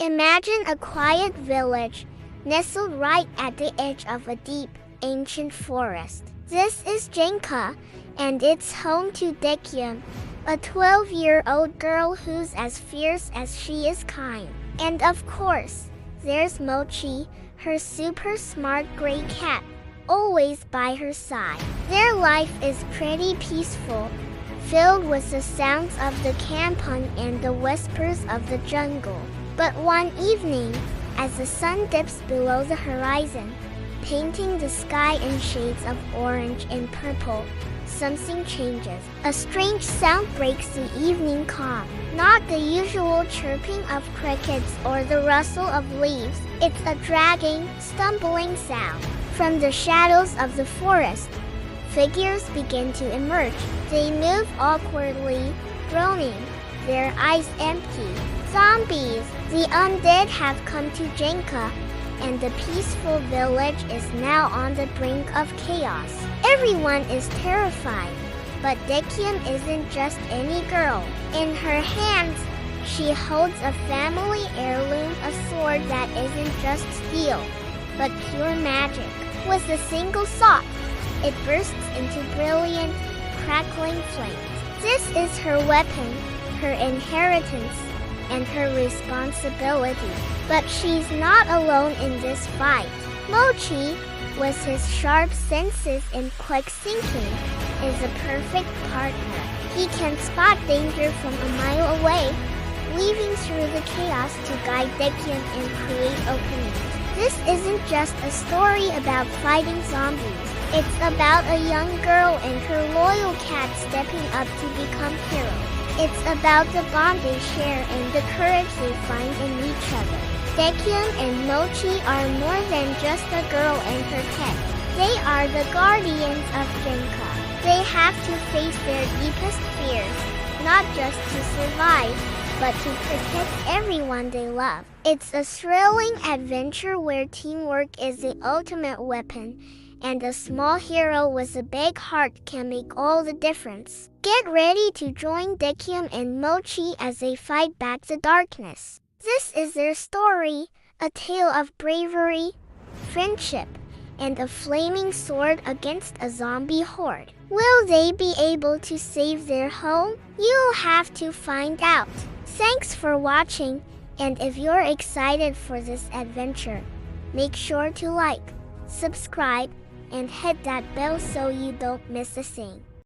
Imagine a quiet village, nestled right at the edge of a deep, ancient forest. This is Jengka, and it's home to Dekyam, a 12-year-old girl who's as fierce as she is kind. And of course, there's Mochi, her super smart gray cat, always by her side. Their life is pretty peaceful, filled with the sounds of the kampung and the whispers of the jungle. But one evening, as the sun dips below the horizon, painting the sky in shades of orange and purple, something changes. A strange sound breaks the evening calm. Not the usual chirping of crickets or the rustle of leaves. It's a dragging, stumbling sound. From the shadows of the forest, figures begin to emerge. They move awkwardly, groaning, their eyes empty. Zombies! The undead have come to Jengka, and the peaceful village is now on the brink of chaos. Everyone is terrified, but Dekyam isn't just any girl. In her hands, she holds a family heirloom, a sword that isn't just steel, but pure magic. With a single thought, it bursts into brilliant, crackling flames. This is her weapon, her inheritance, and her responsibility. But she's not alone in this fight. Mochi, with his sharp senses and quick thinking, is a perfect partner. He can spot danger from a mile away, weaving through the chaos to guide Dekyam and create openings. This isn't just a story about fighting zombies. It's about a young girl and her loyal cat stepping up to become heroes. It's about the bond they share and the courage they find in each other. Dekyam and Mochi are more than just a girl and her pet. They are the guardians of Jengka. They have to face their deepest fears, not just to survive, but to protect everyone they love. It's a thrilling adventure where teamwork is the ultimate weapon, and a small hero with a big heart can make all the difference. Get ready to join Dekyam and Mochi as they fight back the darkness. This is their story, a tale of bravery, friendship, and a flaming sword against a zombie horde. Will they be able to save their home? You'll have to find out. Thanks for watching, and if you're excited for this adventure, make sure to like, subscribe, and hit that bell so you don't miss a thing.